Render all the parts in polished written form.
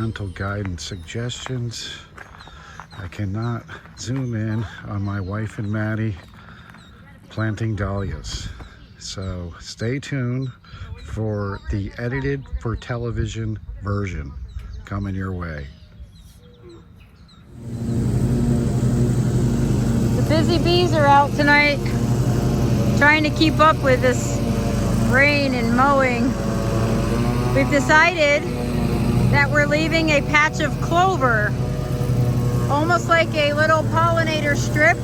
environmental guidance suggestions. I cannot zoom in on my wife and Maddie planting dahlias. So stay tuned for the edited for television version coming your way. The busy bees are out tonight trying to keep up with this rain and mowing. We've decided that we're leaving a patch of clover, almost like a little pollinator strip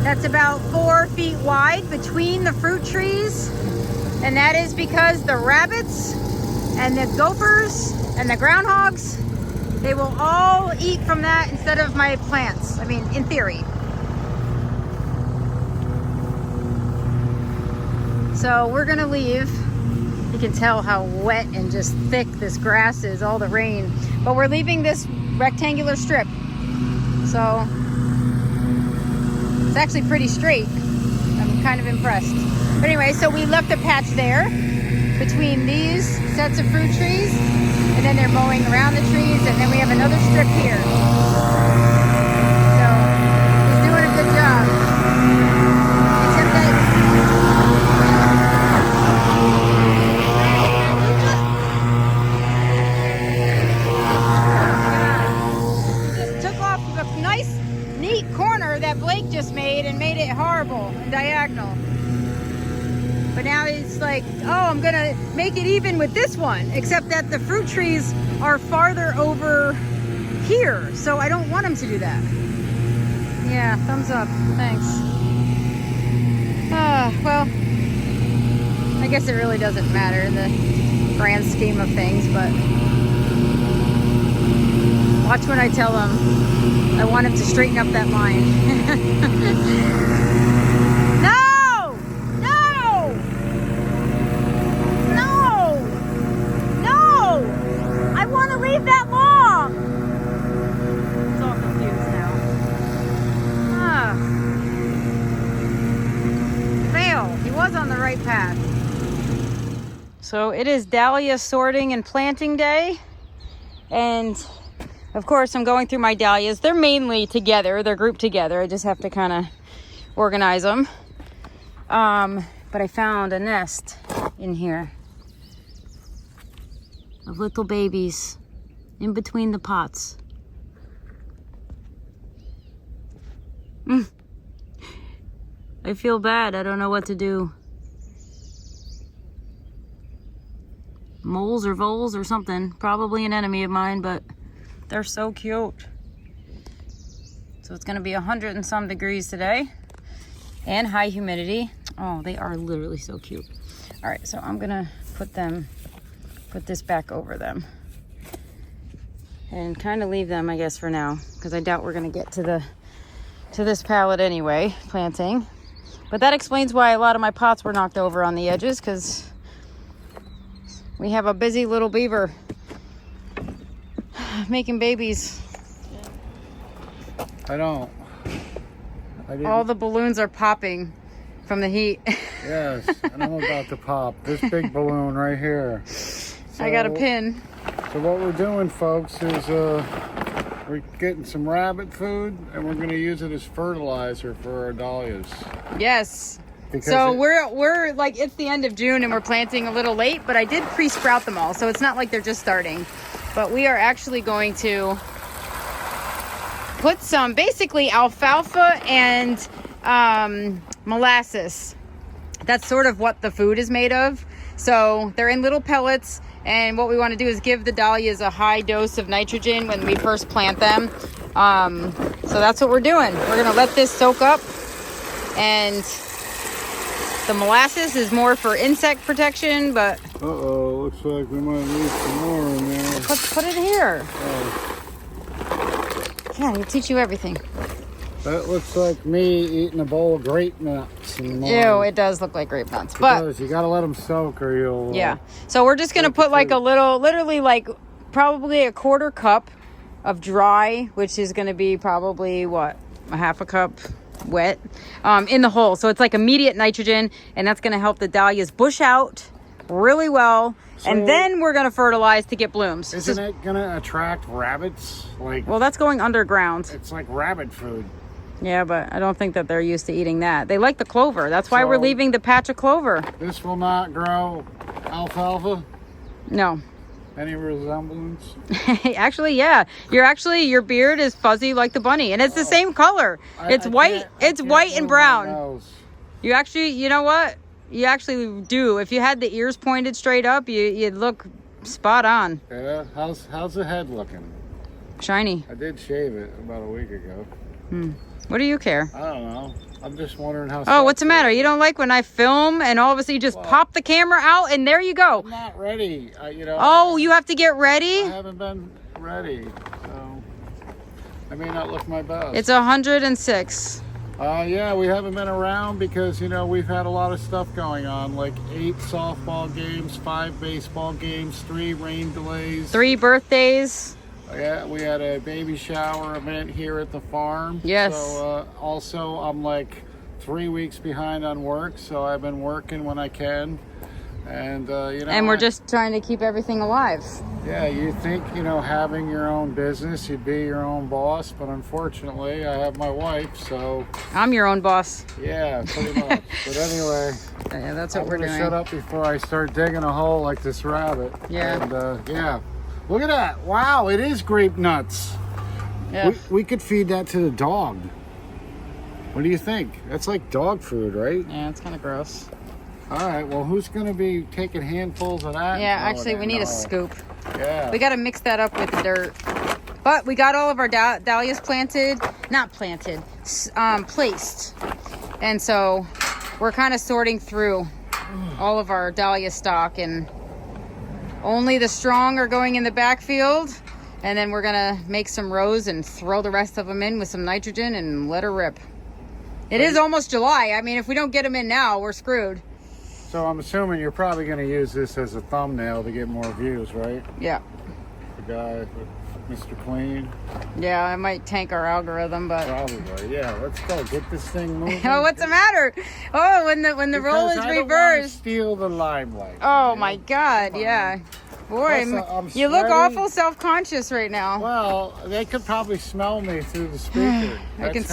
that's about 4 feet wide between the fruit trees. And that is because the rabbits and the gophers and the groundhogs, they will all eat from that instead of my plants. I mean, in theory. So we're gonna leave. You can tell how wet and just thick this grass is, all the rain. But we're leaving this rectangular strip. So it's actually pretty straight. I'm kind of impressed. But anyway, so we left a patch there between these sets of fruit trees, and then they're mowing around the trees, and then we have another strip here. So he's doing a good job. Except that corner that Blake just made and made it horrible and diagonal. But now it's like, oh, I'm gonna make it even with this one, except that the fruit trees are farther over here, so I don't want him to do that. Yeah, thumbs up, thanks. Well, I guess it really doesn't matter in the grand scheme of things, but watch when I tell him I want him to straighten up that line. No! No! No! No! I want to leave that long! It's all confused now. Fail. He was on the right path. So it is dahlia sorting and planting day. And of course, I'm going through my dahlias. They're mainly together. They're grouped together. I just have to kind of organize them. But I found a nest in here of little babies in between the pots. I feel bad. I don't know what to do. Moles or voles or something. Probably an enemy of mine, but they're so cute. So it's gonna be 100 and some degrees today and high humidity. Oh, they are literally so cute. All right, so I'm gonna put this back over them and kind of leave them, I guess, for now, because I doubt we're gonna get to this pallet anyway, planting. But that explains why a lot of my pots were knocked over on the edges, because we have a busy little beaver making babies. All the balloons are popping from the heat. Yes, and I'm about to pop this big balloon right here. So, I got a pin. So what we're doing, folks, is we're getting some rabbit food, and we're going to use it as fertilizer for our dahlias. Yes. So we're like, it's the end of June and we're planting a little late, but I did pre-sprout them all, so it's not like they're just starting. But we are actually going to put some, basically alfalfa and molasses. That's sort of what the food is made of. So they're in little pellets, and what we want to do is give the dahlias a high dose of nitrogen when we first plant them. So that's what we're doing. We're going to let this soak up, and the molasses is more for insect protection, but looks like we might need some more in there. Put it here. Yeah, I teach you everything. That looks like me eating a bowl of grape nuts in the morning. Ew, it does look like grape nuts. But you gotta let them soak or you'll... Yeah. So we're just gonna put like a little, literally like probably a 1/4 cup of dry, which is gonna be probably what, a 1/2 cup wet, in the hole. So it's like immediate nitrogen, and that's gonna help the dahlias bush out really well and then we're gonna fertilize to get blooms. Isn't it gonna attract rabbits? Like, well, that's going underground. it's like rabbit food. Yeah, but I don't think that they're used to eating that. They like the clover. That's why we're leaving the patch of clover. This will not grow alfalfa? No. Any resemblance? Actually, yeah. Your beard is fuzzy like the bunny, and it's the same color. It's white. It's white and brown. You actually, you know what? You actually do. If you had the ears pointed straight up, you'd look spot on. Yeah. How's the head looking? Shiny. I did shave it about a week ago. What do you care? I don't know. I'm just wondering how. Oh, what's the matter? You don't like when I film and all of a sudden you just pop the camera out and there you go. I'm not ready. You know. Oh, you have to get ready? I haven't been ready, so I may not look my best. It's 106. Yeah, we haven't been around because, you know, we've had a lot of stuff going on, like 8 softball games, 5 baseball games, 3 rain delays, 3 birthdays. Yeah, we had a baby shower event here at the farm. Yes. So also I'm like 3 weeks behind on work, so I've been working when I can. And, you know. And we're just trying to keep everything alive. Yeah, you think, you know, having your own business, you'd be your own boss, but unfortunately I have my wife, so. I'm your own boss. Yeah, pretty much. But anyway. Yeah, that's what we're doing. I'm gonna shut up before I start digging a hole like this rabbit. Yeah. And, yeah. Look at that. Wow, it is grape nuts. Yeah. We could feed that to the dog. What do you think? That's like dog food, right? Yeah, it's kind of gross. All right, well, who's going to be taking handfuls of that? Yeah, actually, we need a scoop. Yeah. We got to mix that up with the dirt. But we got all of our dahlias planted. Not planted. Placed. And so we're kind of sorting through all of our dahlia stock, and only the strong are going in the backfield, and then we're gonna make some rows and throw the rest of them in with some nitrogen and let her rip. It is almost July. I mean, if we don't get them in now, we're screwed. So I'm assuming you're probably going to use this as a thumbnail to get more views, right? Yeah. The guy, Mr. Clean. Yeah, I might tank our algorithm, but probably. Yeah, let's go get this thing moving. Oh, what's the matter? Oh, when the role is I don't reversed. want to steal the limelight. Oh my God! Yeah. Boy, Plus, you look awful self-conscious right now. Well, they could probably smell me through the speaker. I can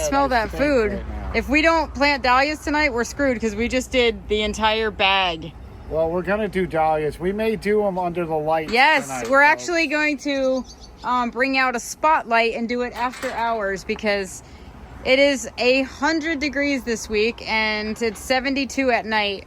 smell that food. Right, if we don't plant dahlias tonight, we're screwed because we just did the entire bag. Well, we're gonna do dahlias. We may do them under the lights. Yes, tonight, we're actually going to bring out a spotlight and do it after hours because it is 100 degrees this week and it's 72 at night.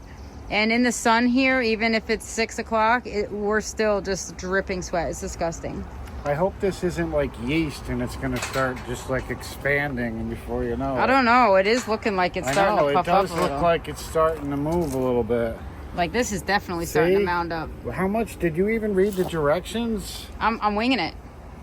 And in the sun here, even if it's 6 o'clock, we're still just dripping sweat. It's disgusting. I hope this isn't like yeast and it's going to start just like expanding, and before you know it. I don't know. It is looking like it's starting to puff up a little. It does look like it's starting to move a little bit. Like this is definitely starting to mound up. How much? Did you even read the directions? I'm winging it.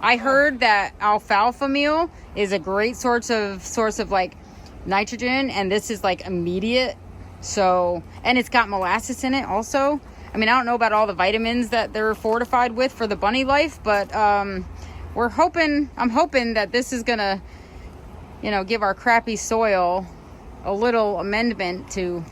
I heard that alfalfa meal is a great source of like nitrogen, and this is like immediate. So, and it's got molasses in it also. I mean, I don't know about all the vitamins that they're fortified with for the bunny life, but I'm hoping that this is gonna, you know, give our crappy soil a little amendment to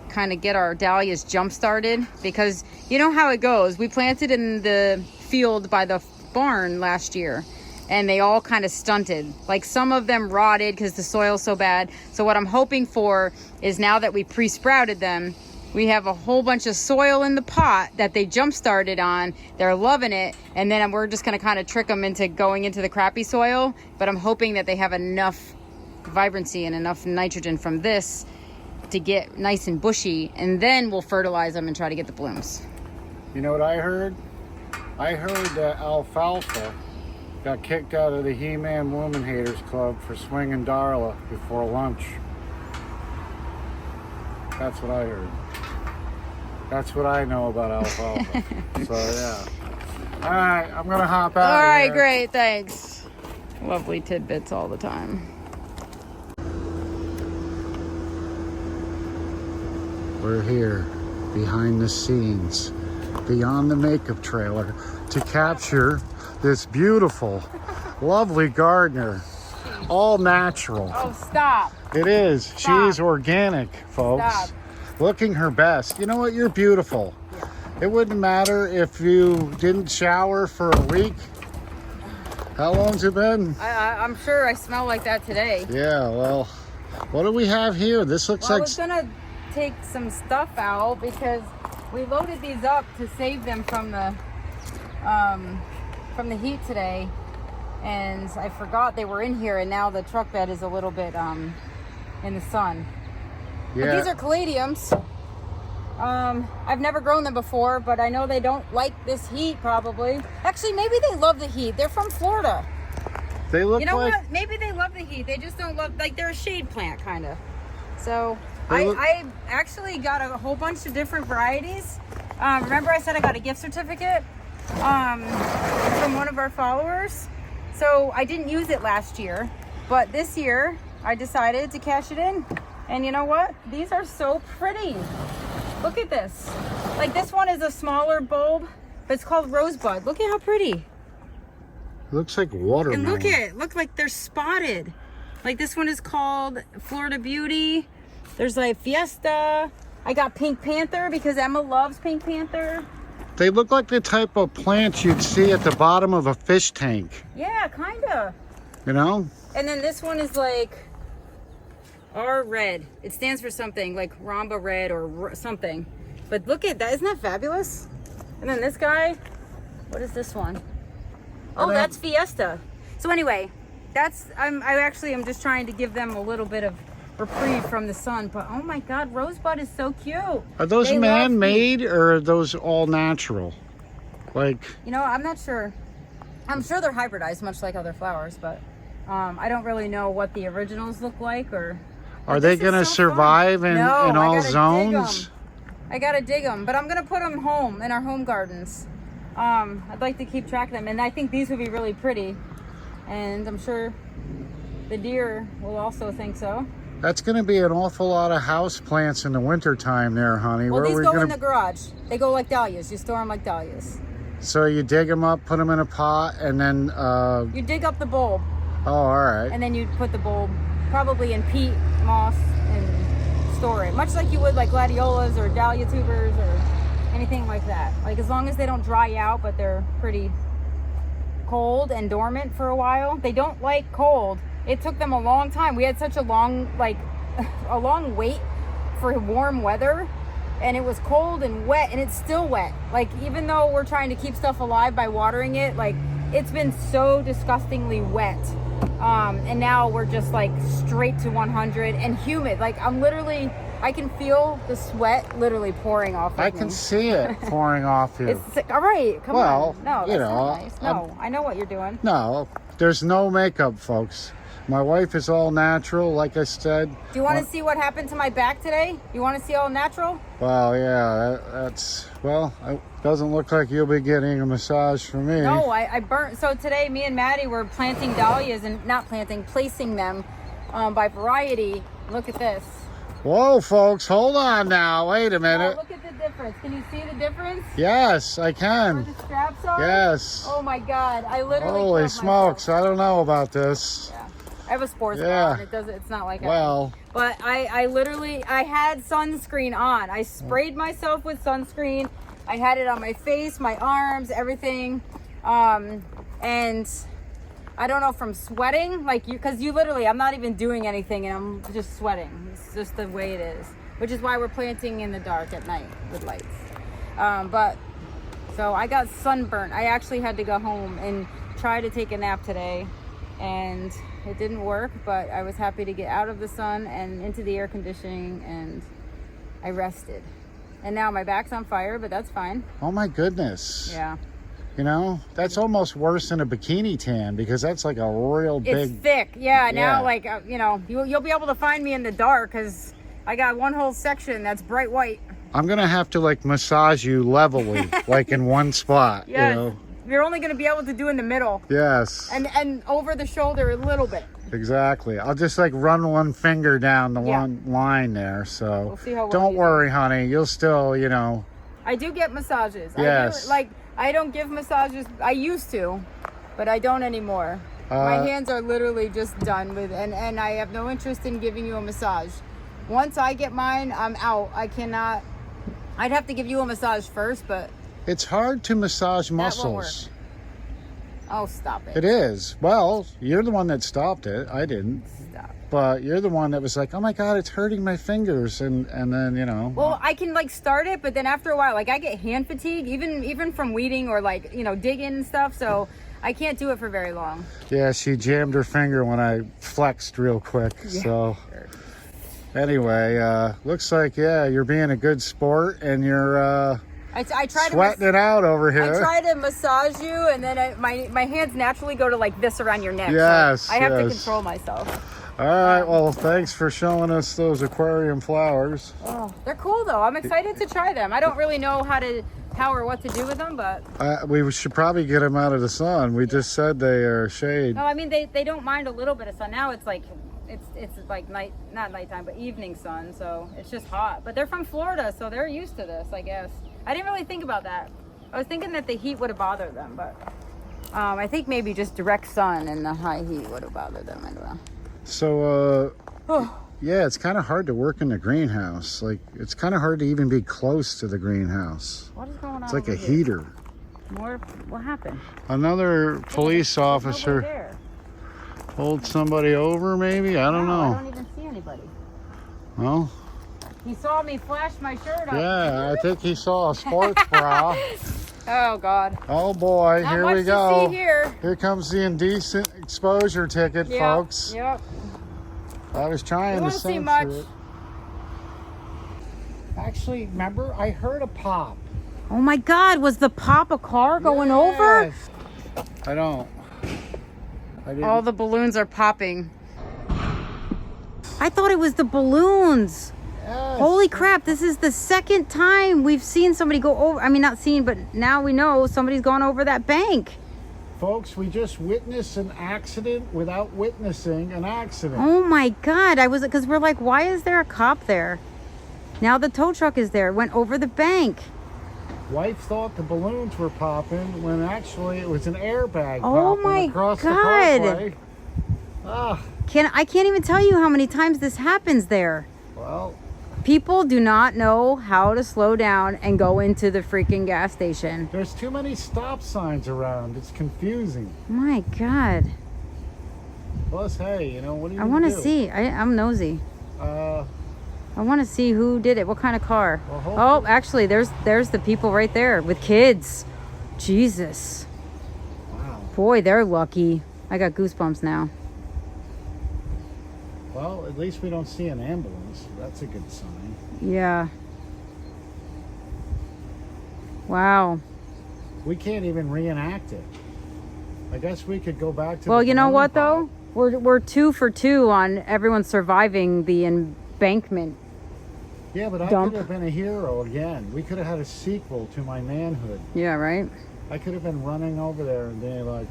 kind of get our dahlias jump started, because you know how it goes. We planted in the field by the barn last year and they all kind of stunted. Like some of them rotted because the soil's so bad. So what I'm hoping for is now that we pre-sprouted them, we have a whole bunch of soil in the pot that they jump started on. They're loving it. And then we're just going to kind of trick them into going into the crappy soil. But I'm hoping that they have enough vibrancy and enough nitrogen from this to get nice and bushy. And then we'll fertilize them and try to get the blooms. You know what I heard? I heard that alfalfa got kicked out of the He-Man Woman Haters Club for swinging Darla before lunch. That's what I heard. That's what I know about alfalfa. So, yeah. All right, I'm going to hop out. All right, great. Thanks. Lovely tidbits all the time. We're here behind the scenes, beyond the makeup trailer, to capture this beautiful, lovely gardener. All natural. Oh, stop. It is. Stop. She's organic, folks. Stop. Looking her best. You know what? You're beautiful. It wouldn't matter if you didn't shower for a week. How long's it been? I'm sure I smell like that today. Yeah, well, what do we have here? This looks I like... was gonna take some stuff out because we loaded these up to save them from the heat today, and I forgot they were in here, and now the truck bed is a little bit in the sun. Yeah. But these are caladiums. I've never grown them before, but I know they don't like this heat probably. Actually, maybe they love the heat. They're from Florida. They look You know like... what? Maybe they love the heat. They just don't love, like, they're a shade plant kind of. So Look... I actually got a whole bunch of different varieties. Remember I said I got a gift certificate from one of our followers. So I didn't use it last year, but this year I decided to cash it in. And you know what? These are so pretty. Look at this. Like, this one is a smaller bulb, but it's called Rosebud. Look at how pretty. It looks like watermelon. And look like they're spotted. Like, this one is called Florida Beauty. There's like Fiesta. I got Pink Panther because Emma loves Pink Panther. They look like the type of plants you'd see at the bottom of a fish tank. Yeah, kinda. You know? And then this one is like R Red. It stands for something like Ramba Red or something. But look at that. Isn't that fabulous? And then this guy, what is this one? Oh, that's Fiesta. So anyway, I actually am just trying to give them a little bit of reprieve from the sun. But oh my God, Rosebud is so cute. Are those man-made or are those all natural? Like, you know, I'm not sure. I'm sure they're hybridized, much like other flowers, but I don't really know what the originals look like. Or are they going to survive in all zones? I gotta dig them, but I'm gonna put them home in our home gardens. I'd like to keep track of them, and I think these would be really pretty, and I'm sure the deer will also think so. That's going to be an awful lot of house plants in the wintertime there, honey. Well, these go in the garage. They go like dahlias. You store them like dahlias. So you dig them up, put them in a pot, and then... you dig up the bulb. Oh, all right. And then you put the bulb probably in peat, moss, and store it. Much like you would like gladiolas or dahlia tubers or anything like that. Like, as long as they don't dry out, but they're pretty cold and dormant for a while. They don't like cold. It took them a long time. We had such a long, like, a long wait for warm weather, and it was cold and wet, and it's still wet. Like, even though we're trying to keep stuff alive by watering it, like, it's been so disgustingly wet. And now we're just like straight to 100 and humid. Like, I can feel the sweat literally pouring off of me. I can see it pouring off you. It's all right. Come on. No, that's not nice. No, I know what you're doing. No, there's no makeup, folks. My wife is all natural, like I said. Do you want to see what happened to my back today? You want to see all natural? Well, yeah, it doesn't look like you'll be getting a massage from me. No, I burnt. So today, me and Maddie were planting dahlias and placing them by variety. Look at this. Whoa, folks, hold on now. Wait a minute. Oh, look at the difference. Can you see the difference? Yes, I can. Where the straps are? Yes. Oh my God, I literally. Holy smokes, I don't know about this. Yeah. I have a sports bra. It's not like but I had sunscreen on. I sprayed myself with sunscreen. I had it on my face, my arms, everything. And I don't know, from sweating, like, because you literally, I'm not even doing anything and I'm just sweating. It's just the way it is, which is why we're planting in the dark at night with lights. But so I got sunburnt. I actually had to go home and try to take a nap today, and it didn't work, but I was happy to get out of the sun and into the air conditioning, and I rested. And now my back's on fire, but that's fine. Oh my goodness. Yeah. You know, that's almost worse than a bikini tan, because that's like a real big... It's thick. Yeah, now, like, you know, you'll be able to find me in the dark because I got one whole section that's bright white. I'm going to have to, like, massage you levelly, like in one spot, yes. You know? You're only going to be able to do in the middle. Yes. And over the shoulder a little bit. Exactly. I'll just, like, run one finger down the one line there, so... We'll see how don't worry, honey. You'll still, you know... I do get massages. Yes. I don't give massages. I used to, but I don't anymore. My hands are literally just done with, and I have no interest in giving you a massage. Once I get mine, I'm out. I cannot I'd have to give you a massage first, but It's hard to massage that won't muscles. work. Oh, stop it. It is. Well, you're the one that stopped it. I didn't. Stop. But you're the one that was like, oh my God, it's hurting my fingers. And then, you know. Well, I can like start it, but then after a while, like I get hand fatigue, even from weeding or like, you know, digging and stuff. So I can't do it for very long. Yeah, she jammed her finger when I flexed real quick. Yeah, So sure. anyway, looks like, yeah, you're being a good sport and you're I try sweating it out over I here. try to massage you, and then my hands naturally go to like this around your neck. Yes, so I have to yes. control myself. All right, well, thanks for showing us those aquarium flowers. Oh, they're cool though. I'm excited to try them. I don't really know how or what to do with them, but We should probably get them out of the sun. We just said they are shade. no, I mean they don't mind a little bit of sun. Now it's like it's like not nighttime, but evening sun, so it's just hot. But they're from Florida, so they're used to this, I guess. I didn't really think about that. I was thinking that the heat would have bothered them, but I think maybe just direct sun and the high heat would have bothered them. I don't know. So, yeah, it's kind of hard to work in the greenhouse. Like, it's kind of hard to even be close to the greenhouse. What is going on? It's like a over here? heater. What happened? Another police Nobody officer there. pulled somebody over, maybe? I don't No, I know. don't even see anybody. Well, He saw me flash my shirt up. yeah, I think he saw a sports bra. Oh God. Oh boy, Not here much we to go. see here. Here comes the indecent exposure ticket, Yep, folks. Yep. I was trying You to won't see censor much. it. Actually, remember, I heard a pop. Oh my God, was the pop a car going over? Yes. I don't. I didn't. All the balloons are popping. I thought it was the balloons. Yes. Holy crap, this is the second time we've seen somebody go over. I mean, not seen, but now we know somebody's gone over that bank. Folks, we just witnessed an accident without witnessing an accident. Oh my God, because we're like, why is there a cop there? Now the tow truck is there, went over the bank. Wife thought the balloons were popping when actually it was an airbag Oh popping my across the God. Parkway. Ah, I can't even tell you how many times this happens there. well, People do not know how to slow down and go into the freaking gas station. there's too many stop signs around. It's confusing. My God. Plus, hey, you know, what do you I want to do? see. I'm nosy. Uh, I want to see who did it. What kind of car? Well, Oh, hopefully- actually, there's the people right there with kids. Jesus. wow. Boy, they're lucky. I got goosebumps now. Well, at least we don't see an ambulance. That's a good sign. Yeah. Wow. We can't even reenact it. I guess we could go back to Well, the you know balloon what pop. though? We're 2 for 2 on everyone surviving the embankment. Yeah, but I Dump. could have been a hero again. We could have had a sequel to my manhood. Yeah, right? I could have been running over there and being like,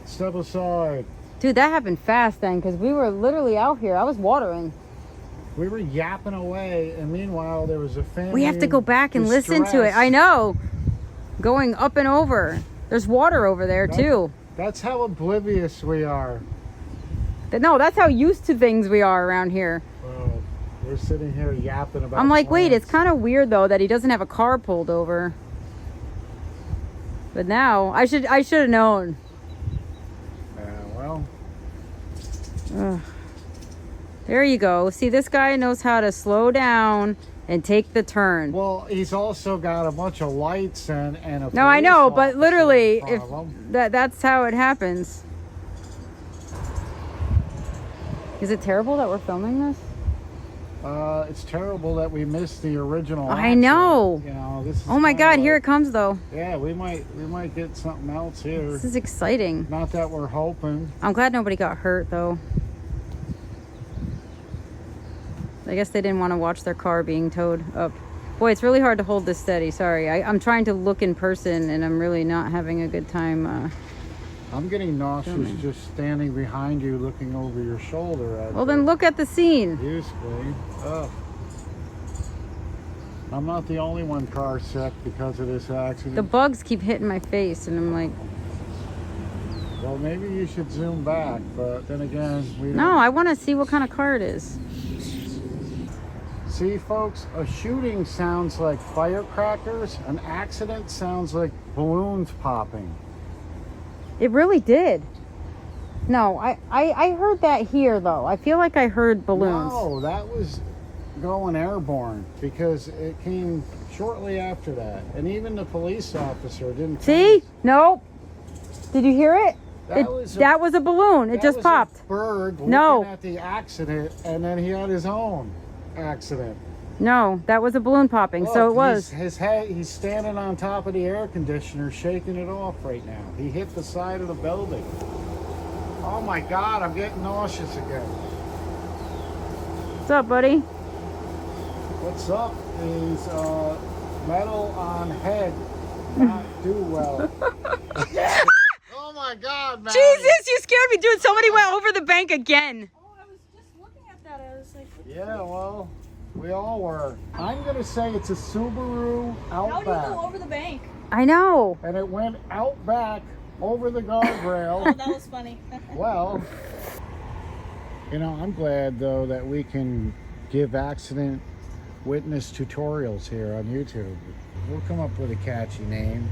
step aside. Dude, that happened fast then because we were literally out here. I was watering. We were yapping away, and meanwhile there was a family. We have to go back and listen to it. distress. I know. Going up and over. There's water over there too. That's how oblivious we are. No, that's how used to things we are around here. Well, we're sitting here yapping about. I'm like, wait, it's plants. kind of weird though that he doesn't have a car pulled over. But now I should have known. Yeah, well, Ugh. There you go. See, this guy knows how to slow down and take the turn. well, he's also got a bunch of lights and a. No, I know, police but officer literally, in if front of him. that's how it happens. Is it terrible that we're filming this? It's terrible that we missed the original. I accident. know. You know, this is Oh my kinda God, here like- it comes though. Yeah, we might get something else here. This is exciting. Not that we're hoping. I'm glad nobody got hurt though. I guess they didn't want to watch their car being towed up. Boy, it's really hard to hold this steady. Sorry. I'm trying to look in person and I'm really not having a good time. I'm getting nauseous Filming. just standing behind you, looking over your shoulder at Well, then look at the scene. view screen. Ugh. I'm not the only one car sick because of this accident. The bugs keep hitting my face and I'm like, Well, maybe you should zoom back, but then again, we don't. no, I want to see what kind of car it is. See, folks, a shooting sounds like firecrackers. An accident sounds like balloons popping. It really did. No, I heard that here, though. I feel like I heard balloons. No, that was going airborne because it came shortly after that. And even the police officer didn't... See? No. Did you hear it? That was a balloon. It just popped. A bird looking at the accident, and then he had his own accident. No, that was a balloon popping. Look, so it was. He's standing on top of the air conditioner, shaking it off right now. He hit the side of the building. Oh my God, I'm getting nauseous again. What's up, buddy? What's up is metal on head not do well. Oh my God, man. Jesus, you scared me, dude. Somebody went over the bank again. Oh, I was just looking at that. I was like, yeah, well, we all were. I'm going to say it's a Subaru Outback. how do you go over the bank? I know. And it went out back over the guardrail. Oh, that was funny. Well, you know, I'm glad, though, that we can give accident witness tutorials here on YouTube. We'll come up with a catchy name.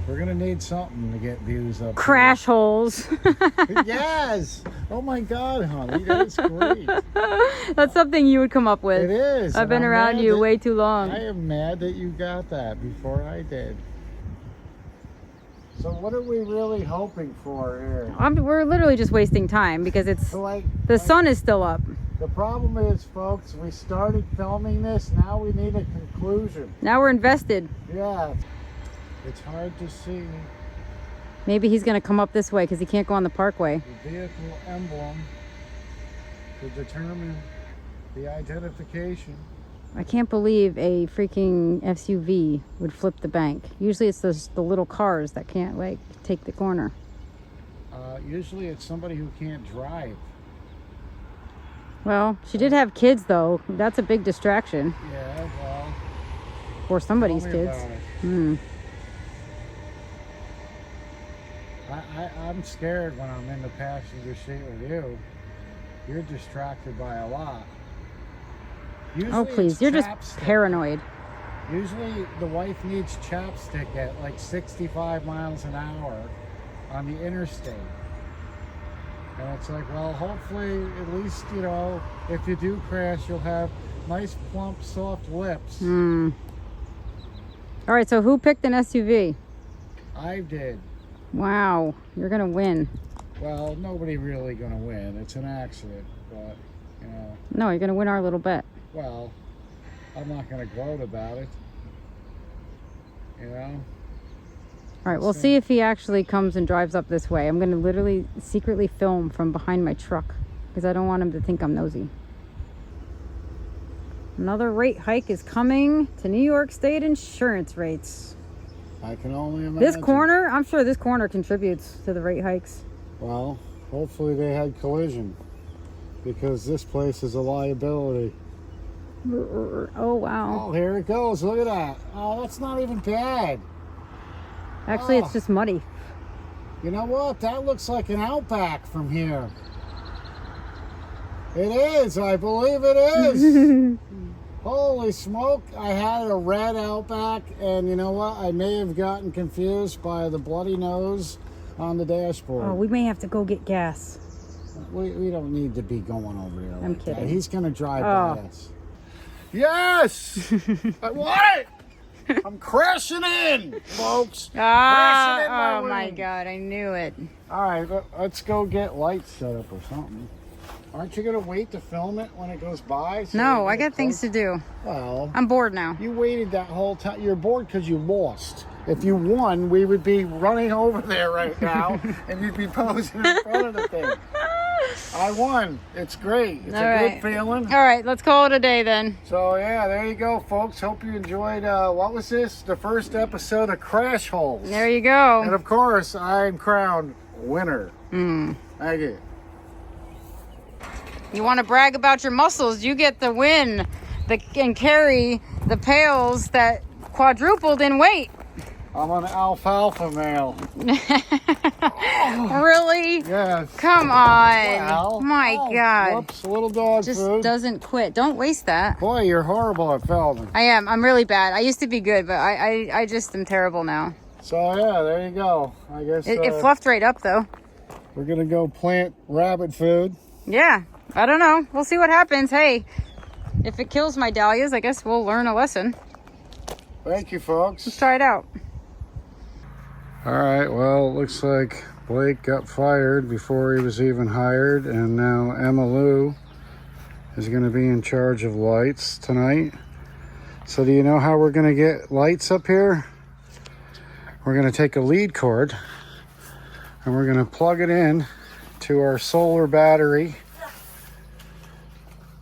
We're gonna need something to get views up. Crash holes. Yes. Oh my God, honey, that's great. That's something you would come up with. It is. I've been around you way too long. I am mad that you got that before I did. So what are we really hoping for here? We're literally just wasting time because it's the sun is still up. The problem is, folks, we started filming this. Now we need a conclusion. Now we're invested. Yeah. It's hard to see. Maybe he's going to come up this way because he can't go on the Parkway. The vehicle emblem to determine the identification. I can't believe a freaking SUV would flip the bank. Usually it's the little cars that can't like take the corner. Usually it's somebody who can't drive. Well, she did have kids though. That's a big distraction. Yeah, well. Or somebody's Tell me kids. about it. Hmm. I'm scared when I'm in the passenger seat with you. You're distracted by a lot. Usually Oh, please. You're just paranoid. Usually the wife needs chapstick at like 65 miles an hour on the interstate. And it's like, well, hopefully, at least, you know, if you do crash, you'll have nice, plump, soft lips. Hmm. All right, so who picked an SUV? I did. Wow, you're going to win. Well, nobody really going to win. It's an accident, but, you know. No, you're going to win our little bet. Well, I'm not going to gloat about it. You know? All right, we'll see if he actually comes and drives up this way. I'm going to literally secretly film from behind my truck because I don't want him to think I'm nosy. Another rate hike is coming to New York State insurance rates. I can only imagine. This corner, I'm sure this corner contributes to the rate hikes. Well, hopefully they had collision because this place is a liability. Oh, wow. Oh, here it goes. Look at that. Oh, that's not even bad. Actually, it's just muddy. You know what? That looks like an Outback from here. It is. I believe it is. Holy smoke. I had a red Outback, and you know what? I may have gotten confused by the bloody nose on the dashboard. Oh, we may have to go get gas. We don't need to be going over there. I'm like kidding. That. He's going to drive by us. Yes! I want it! I'm crashing in, folks. Crashing in Oh wing. my God, I knew it. All right, let's go get lights set up or something. Aren't you going to wait to film it when it goes by? So No, I got things to do. Well, I'm bored now. you waited that whole time. You're bored because you lost. If you won, we would be running over there right now, and you'd be posing in front of the thing. I won. It's great. It's a good feeling. All right, let's call it a day then. So, yeah, there you go, folks. Hope you enjoyed, what was this? The first episode of Crash Holes. There you go. And, of course, I'm crowned winner. Thank you. You want to brag about your muscles, you get the win and carry the pails that quadrupled in weight. I'm an alfalfa male. Really? Yes. Come on. Wow. My Oh, God. Whoops, a little dog Just food. doesn't quit. Don't waste that. Boy, you're horrible at felding. I am. I'm really bad. I used to be good, but I just am terrible now. So yeah, there you go. I guess It fluffed right up though. we're gonna go plant rabbit food. Yeah. I don't know. We'll see what happens. Hey, if it kills my dahlias, I guess we'll learn a lesson. Thank you, folks. Let's try it out. All right, well, it looks like Blake got fired before he was even hired, and now Emma Lou is going to be in charge of lights tonight. So do you know how we're going to get lights up here? We're going to take a lead cord and we're going to plug it in to our solar battery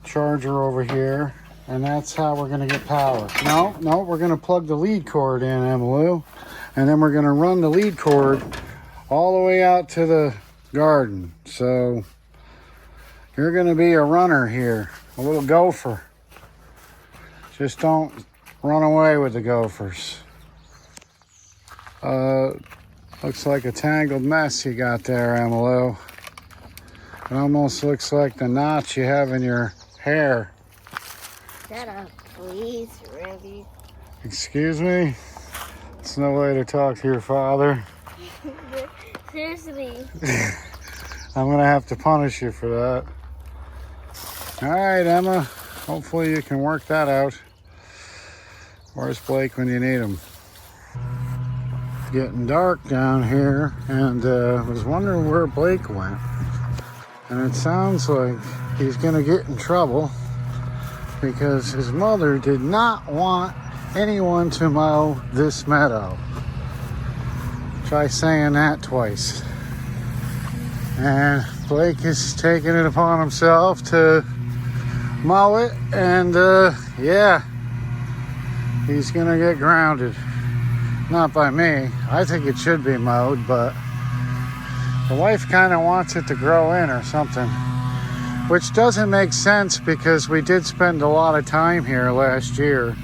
charger over here, and that's how we're going to get power. No, we're going to plug the lead cord in, Emma Lou. And then we're going to run the lead cord all the way out to the garden. So you're going to be a runner here, a little gopher. Just don't run away with the gophers. Looks like a tangled mess you got there, Emily. It almost looks like the knots you have in your hair. Shut up, please, really. Excuse me? It's no way to talk to your father. Seriously. I'm gonna have to punish you for that. All right, Emma. Hopefully you can work that out. Where's Blake when you need him? It's getting dark down here, and I was wondering where Blake went. And it sounds like he's gonna get in trouble because his mother did not want anyone to mow this meadow. Try saying that twice. And Blake is taking it upon himself to mow it, and yeah, he's gonna get grounded. Not by me. I think it should be mowed, but the wife kind of wants it to grow in or something, which doesn't make sense because we did spend a lot of time here last year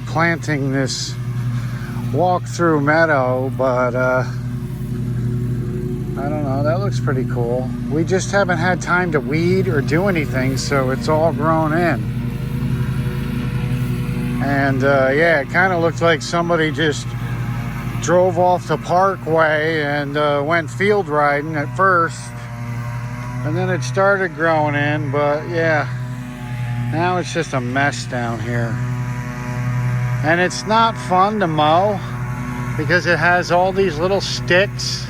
planting this walk-through meadow, but I don't know, that looks pretty cool. We just haven't had time to weed or do anything, so it's all grown in. And yeah, it kind of looked like somebody just drove off the Parkway and went field riding at first, and then it started growing in, but yeah, now it's just a mess down here. And it's not fun to mow because it has all these little sticks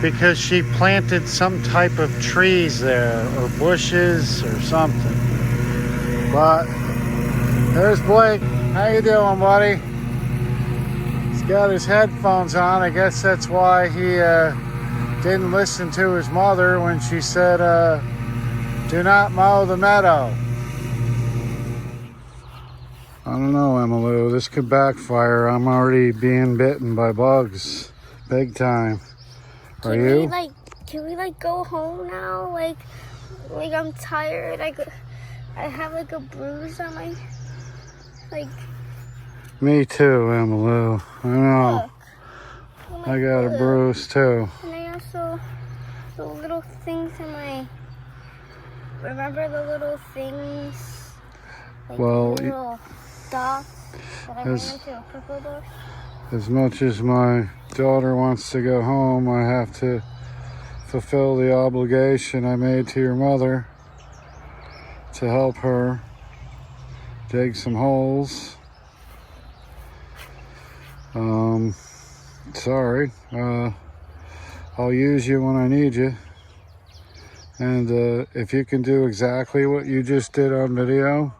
because she planted some type of trees there or bushes or something. But there's Blake. How you doing, buddy? He's got his headphones on. I guess that's why he didn't listen to his mother when she said, do not mow the meadow. I don't know, Emily. This could backfire. I'm already being bitten by bugs, big time. Are you? Can we go home now? Like I'm tired. I have a bruise on my Me too, Emily. I know. Look, I got a bruise too. And I also the little things in my. Remember the little things? Well, little dots that I ran into a purple bush. As much as my daughter wants to go home, I have to fulfill the obligation I made to your mother to help her dig some holes. Sorry. I'll use you when I need you. And if you can do exactly what you just did on video,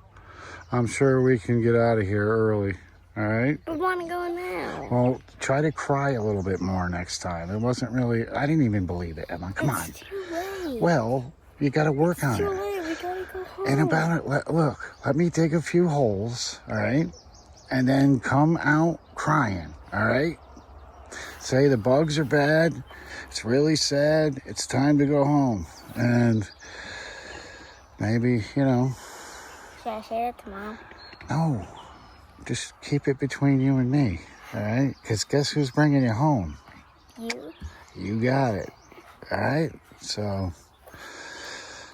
I'm sure we can get out of here early. All right? I want to go now. Well, try to cry a little bit more next time. It wasn't really, I didn't even believe it, Emma. Come on. It's too late. Well, you got to work on It's too it. late. We gotta go home. And about it, look, let me dig a few holes, all right? And then come out crying, all right? Say the bugs are bad. It's really sad. It's time to go home. And maybe, Should I say that to Mom? no, just keep it between you and me, all right? Because guess who's bringing you home? You? You got it. All right. So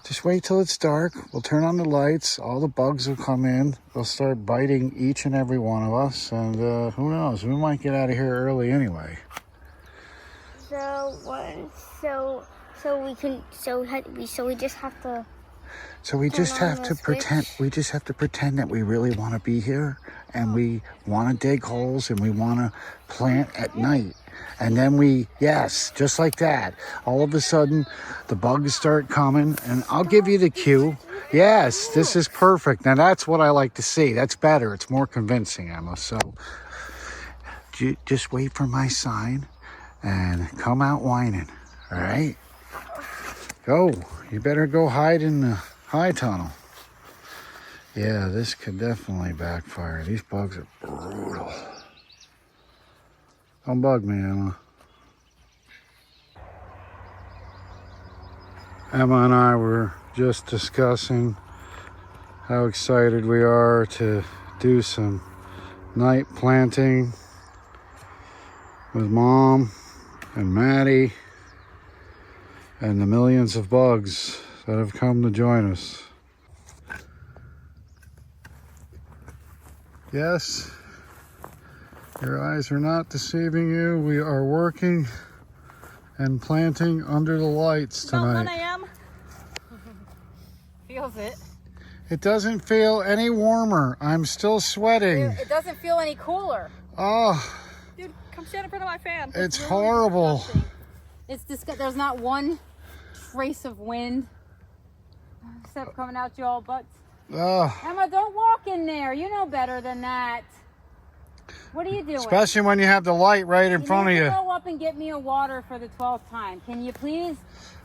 just wait till it's dark. We'll turn on the lights. All the bugs will come in. They'll start biting each and every one of us. And who knows? We might get out of here early anyway. So we just have to. So we just Turn on have the to pretend. switch. We just have to pretend that we really want to be here, and we want to dig holes, and we want to plant at night. And then yes, just like that. All of a sudden, the bugs start coming, and I'll give you the cue. Yes, this is perfect. Now that's what I like to see. That's better. It's more convincing, Emma. So just wait for my sign, and come out whining. All right. Go. You better go hide in the high tunnel. Yeah, this could definitely backfire. These bugs are brutal. Don't bug me, Emma. Emma and I were just discussing how excited we are to do some night planting with Mom and Maddie and the millions of bugs that have come to join us. Yes, your eyes are not deceiving you. We are working and planting under the lights About 1 tonight. a.m. Feels it. It doesn't feel any warmer. I'm still sweating. It doesn't feel any cooler. Oh, Dude, come stand in front of my fan. it's really horrible. disgusting. It's there's not one trace of wind except coming out you all butts. Oh, Emma, don't walk in there. You know better than that. What are you doing? especially when you have the light right in front of need to you. go up and get me a water for the 12th time. Can you please?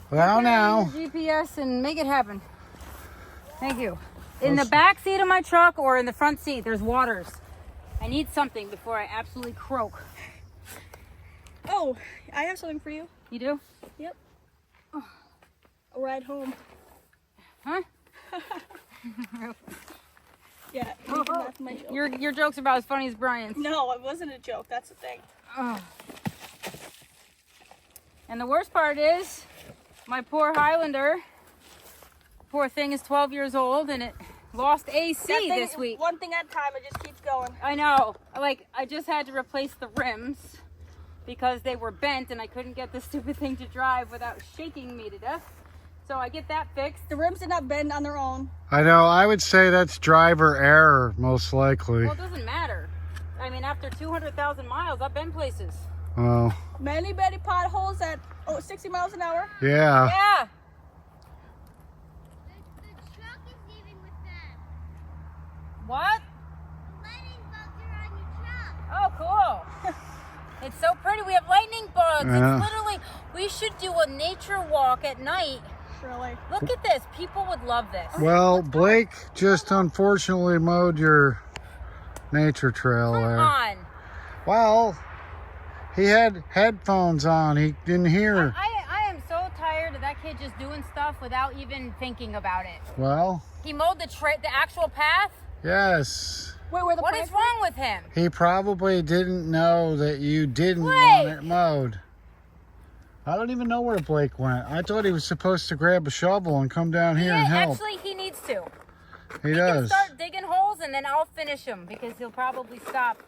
Well, Get on now. the GPS and make it happen. Thank you. In the back seat of my truck or in the front seat, there's waters. I need something before I absolutely croak. Oh, I have something for you. You do? Yep. Oh, a ride home. Huh? Yeah. You can laugh at my joke. Your joke's are about as funny as Brian's. No, it wasn't a joke. That's the thing. Oh. And the worst part is, my poor Highlander, poor thing is 12 years old and it lost AC That thing, this week. One thing at a time. It just keeps going. I know. I just had to replace the rims because they were bent and I couldn't get the stupid thing to drive without shaking me to death. So I get that fixed. The rims did not bend on their own. I know, I would say that's driver error, most likely. Well, it doesn't matter. I mean, after 200,000 miles, I've been places. Oh, Many potholes at 60 miles an hour. yeah. Yeah. The truck is leaving with them. What? The lightning bugs are on your truck. Oh, cool. It's so pretty. We have lightning bugs. Yeah. It's literally, we should do a nature walk at night. Really. Look at this. People would love this. Well, Blake just unfortunately mowed your nature trail Come there. on. Well, he had headphones on. He didn't hear. I am so tired of that kid just doing stuff without even thinking about it. Well, He mowed the actual path. yes. Wait, where the What plants is wrong with him? He probably didn't know that you didn't Blake! want it mowed. I don't even know where Blake went. I thought he was supposed to grab a shovel and come down here and help. Actually, he needs to. He He can does. start digging holes and then I'll finish them because he'll probably stop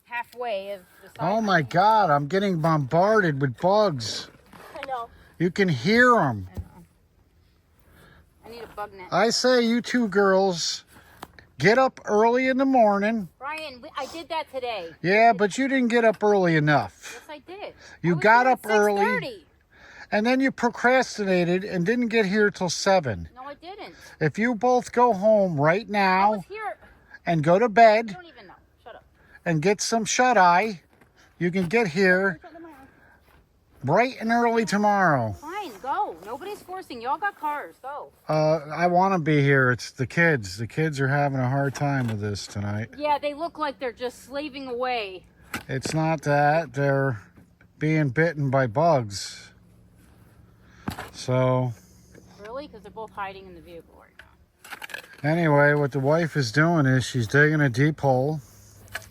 halfway of the side. Oh my God, I'm getting bombarded with bugs. I know. You can hear them. I need a bug net. I say you two girls get up early in the morning. Brian, I did that today. Yeah, but you didn't get up early enough. Yes, I did. You I was got here up at early. 6:30. And then you procrastinated and didn't get here till 7. No, I didn't. If you both go home right I now was here. and go to You bed don't even know. Shut up. and get some shut-eye, you can get here bright and early tomorrow. Fine, go. Nobody's forcing. Y'all got cars. Go. I want to be here. It's the kids. The kids are having a hard time with this tonight. Yeah, they look like they're just slaving away. It's not that. They're being bitten by bugs. So, Really? Because they're both hiding in the vehicle right now. anyway, what the wife is doing is she's digging a deep hole.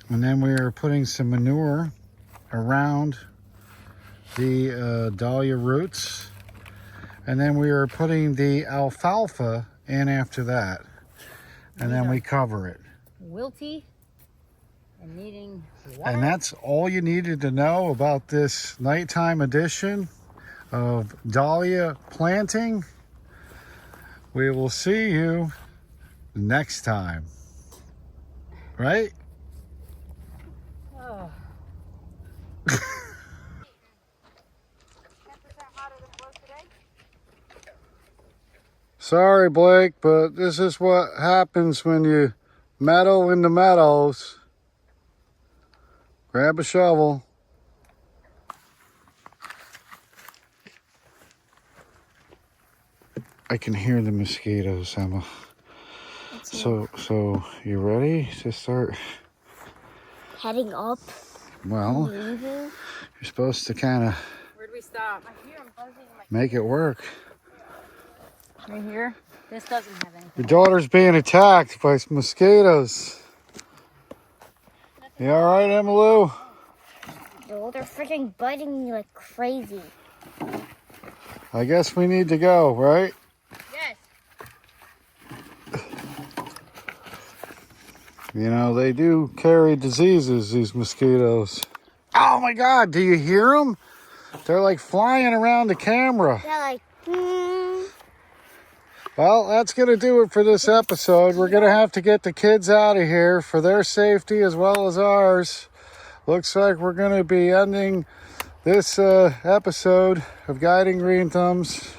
And then we are putting some manure around the dahlia roots. And then we are putting the alfalfa in after that. And then we cover it. Wilty and needing water. And that's all you needed to know about this nighttime edition of dahlia planting. We will see you next time. Right? Oh. Sorry, Blake, but this is what happens when you meddle in the meadows. Grab a shovel. I can hear the mosquitoes, Emma. So you ready to start Heading up. Well, Leaving. you're supposed to kind of Where'd we stop? I hear them buzzing. make it work. Right here. This doesn't have anything. Your daughter's being attacked by mosquitoes. You all right, Emmalou? Dude, they're freaking biting me like crazy. I guess we need to go, right? Yes. You know, they do carry diseases, these mosquitoes. Oh my God, do you hear them? They're like flying around the camera. They're like, Well, that's going to do it for this episode. We're going to have to get the kids out of here for their safety as well as ours. Looks like we're going to be ending this episode of Guiding Green Thumbs.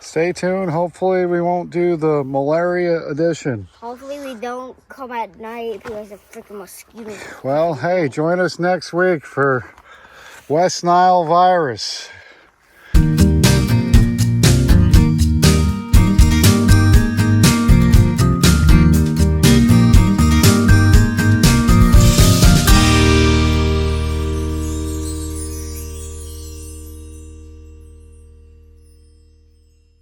Stay tuned. Hopefully we won't do the malaria edition. hopefully we don't come at night because of freaking mosquitoes. Well, hey, join us next week for West Nile virus.